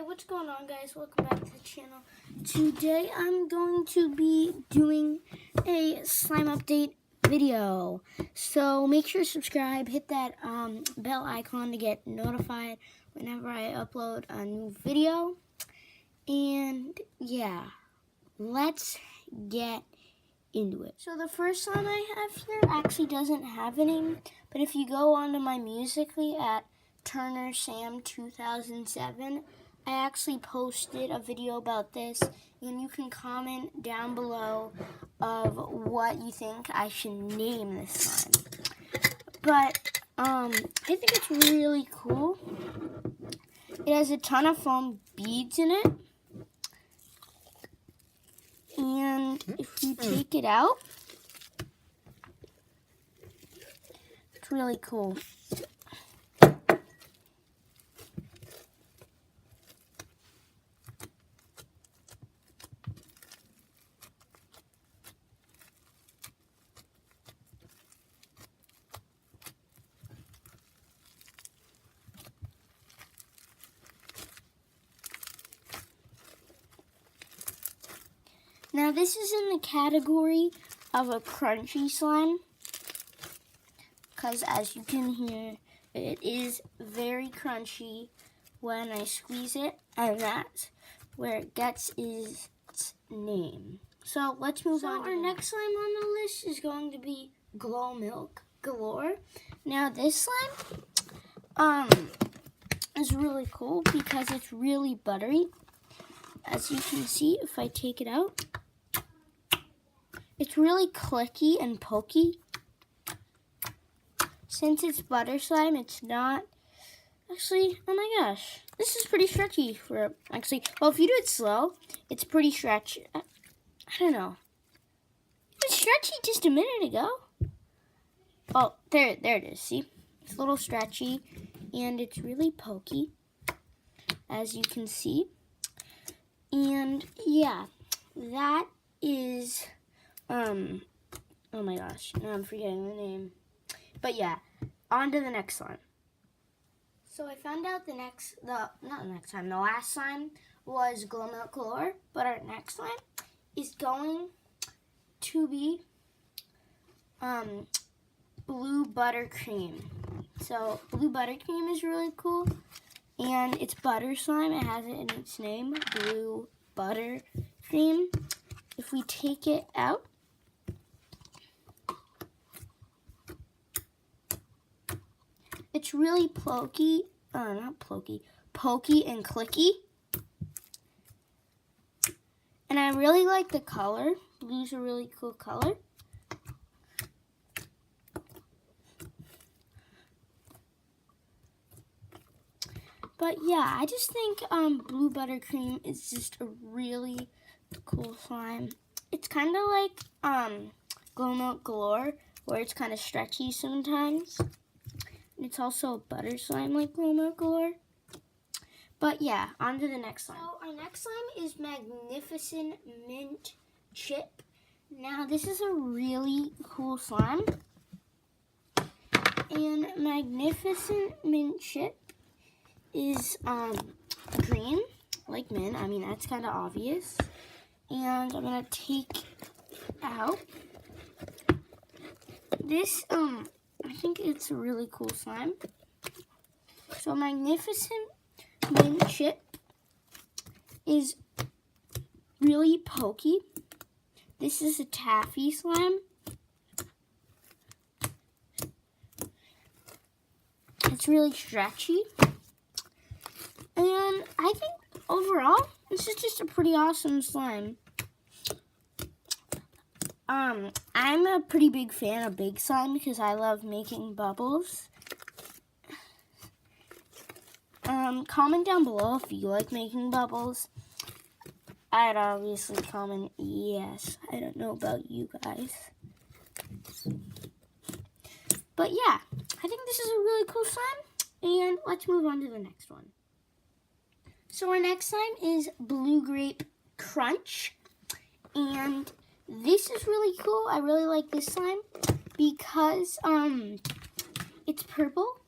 Hey, what's going on, guys? Welcome back to the channel. Today I'm going to be doing a slime update video. So make sure to subscribe, hit that bell icon to get notified whenever I upload a new video. And yeah, let's get into it. So the first slime I have here actually doesn't have a name, but if you go onto my Musical.ly at Turner Sam 2007, I actually posted a video about this, and you can comment down below of what you think I should name this slime. But I think it's really cool. It has a ton of foam beads in it, and if you take it out, it's really cool. Now this is in the category of a crunchy slime, because as you can hear, it is very crunchy when I squeeze it, and that's where it gets its name. So let's move on. Our next slime on the list is going to be Glow Milk Galore. Now this slime is really cool because it's really buttery. As you can see, if I take it out, it's really clicky and pokey. Since it's butter slime, it's not actually, oh my gosh, this is pretty stretchy for actually, well, if you do it slow, it's pretty stretchy. I don't know. It was stretchy just a minute ago. Oh, there it is. See? It's a little stretchy and it's really pokey, as you can see. And yeah, that is oh my gosh, now I'm forgetting the name. But yeah, on to the next slime. So I found out the last slime was Glow Milk Galore, but our next slime is going to be Blue Buttercream. So Blue Buttercream is really cool, and it's butter slime. It has it in its name, Blue Buttercream. If we take it out, it's really pokey and clicky. And I really like the color. Blue's a really cool color. But yeah, I just think Blue Buttercream is just a really cool slime. It's kind of like Glow Milk Galore, where it's kind of stretchy sometimes. It's also a butter slime like Glow Milk Galore. But yeah, on to the next slime. So our next slime is Magnificent Mint Chip. Now this is a really cool slime. And Magnificent Mint Chip is green, like mint. I mean, that's kind of obvious. And I'm going to take out this, I think it's a really cool slime. So Magnificent Mint Chip is really pokey. This is a taffy slime. It's really stretchy. And I think overall, this is just a pretty awesome slime. I'm a pretty big fan of big slime because I love making bubbles. Comment down below if you like making bubbles. I'd obviously comment yes. I don't know about you guys. But yeah, I think this is a really cool slime. And let's move on to the next one. So our next slime is Blue Grape Crunch. And this is really cool. I really like this slime because it's purple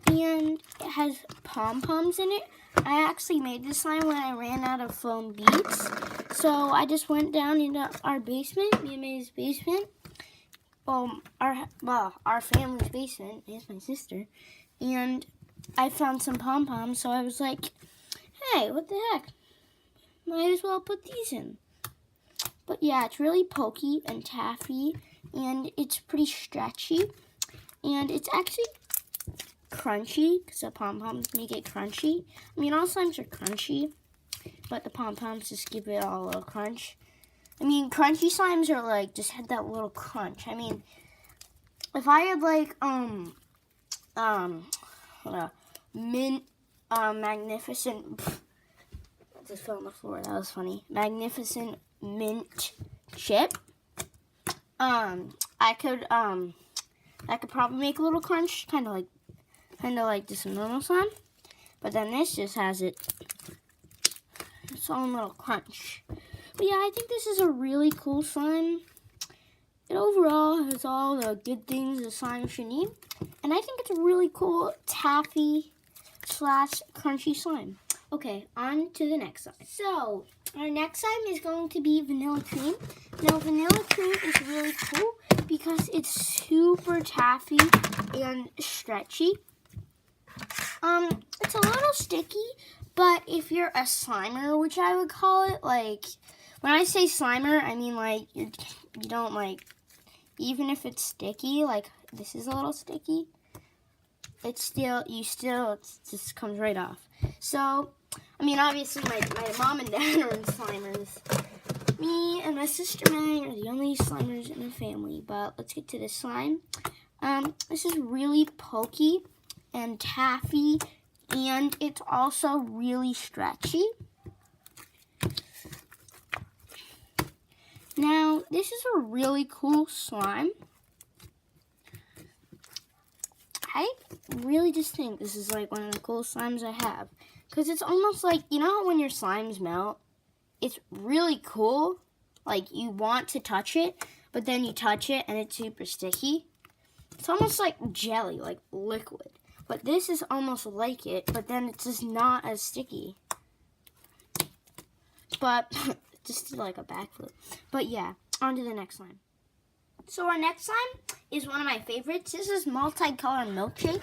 and it has pom-poms in it. I actually made this slime when I ran out of foam beads. So I just went down into our basement, me and May's basement. Our family's basement, is my sister. And I found some pom-poms, so I was like, hey, what the heck? Might as well put these in. But yeah, it's really pokey and taffy, and it's pretty stretchy. And it's actually crunchy, because the pom-poms make it crunchy. I mean, all slimes are crunchy, but the pom-poms just give it all a little crunch. I mean, crunchy slimes are like, just had that little crunch. I mean, if I had like, mint, magnificent, I just fell on the floor, that was funny. Magnificent mint chip. I could probably make a little crunch, kind of like just a normal slime. But then this just has its own little crunch. But yeah, I think this is a really cool slime. It overall has all the good things a slime should need. And I think it's a really cool taffy / crunchy slime. Okay, on to the next slime. So, our next slime is going to be vanilla cream. Now, vanilla cream is really cool because it's super taffy and stretchy. It's a little sticky, but if you're a slimer, which I would call it, like, when I say slimer, I mean, like, you don't, like, even if it's sticky, like, this is a little sticky, it just comes right off. So, I mean, obviously, my mom and dad are in slimers. Me and my sister May are the only slimers in the family, but let's get to the slime. This is really pokey and taffy, and it's also really stretchy. Now, this is a really cool slime. I really just think this is like one of the coolest slimes I have. Because it's almost like, you know when your slimes melt? It's really cool. Like, you want to touch it, but then you touch it and it's super sticky. It's almost like jelly, like liquid. But this is almost like it, but then it's just not as sticky. But, just like a backflip. But yeah, on to the next slime. So our next slime is one of my favorites. This is Multicolor Milkshake.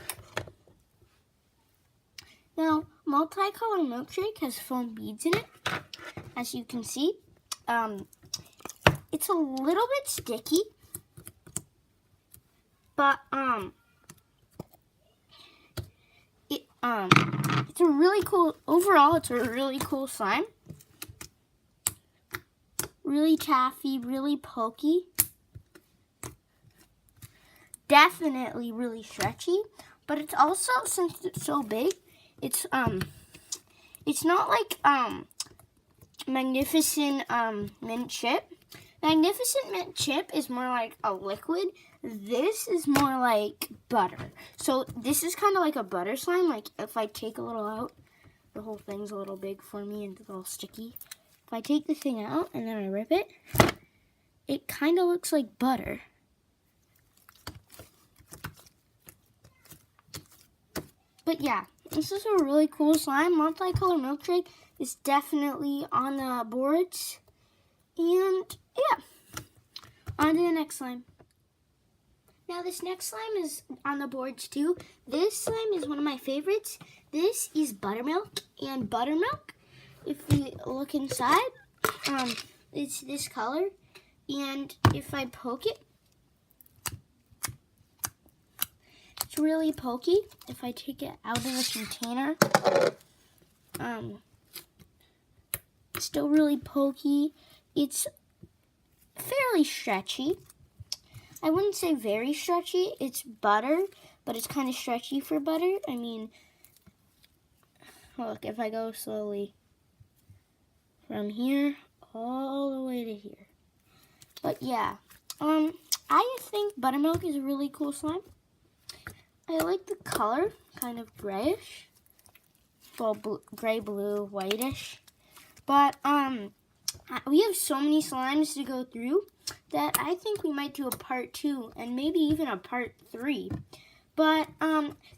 Now, Multicolor Milkshake has foam beads in it, as you can see. It's a little bit sticky, but it's a really cool. Overall, it's a really cool slime. Really taffy, really pokey. Definitely really stretchy, but it's also, since it's so big, it's not like Magnificent Mint Chip. Magnificent Mint Chip is more like a liquid. This is more like butter. So this is kind of like a butter slime. Like if I take a little out, the whole thing's a little big for me and a little sticky. If I take the thing out and then I rip it, it kind of looks like butter. But yeah, this is a really cool slime. Multicolor Milkshake is definitely on the boards. And yeah, on to the next slime. Now this next slime is on the boards too. This slime is one of my favorites. This is buttermilk. And buttermilk, if we look inside, it's this color. And if I poke it, it's really pokey. If I take it out of the container, it's still really pokey. It's fairly stretchy. I wouldn't say very stretchy. It's butter, but it's kind of stretchy for butter. I mean, look, if I go slowly from here all the way to here. But yeah, I think buttermilk is a really cool slime. I like the color, kind of grayish. Well, gray, blue, whitish. But, we have so many slimes to go through that I think we might do a part 2 and maybe even a part 3. But,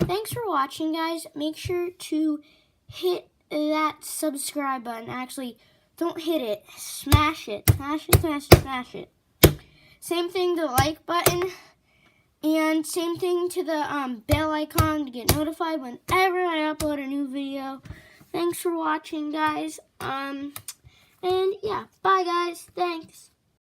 thanks for watching, guys. Make sure to hit that subscribe button. Actually, don't hit it. Smash it. Smash it, smash it, smash it. Same thing to the like button. And same thing to the bell icon to get notified whenever I upload a new video. Thanks for watching, guys. And yeah, bye guys. Thanks.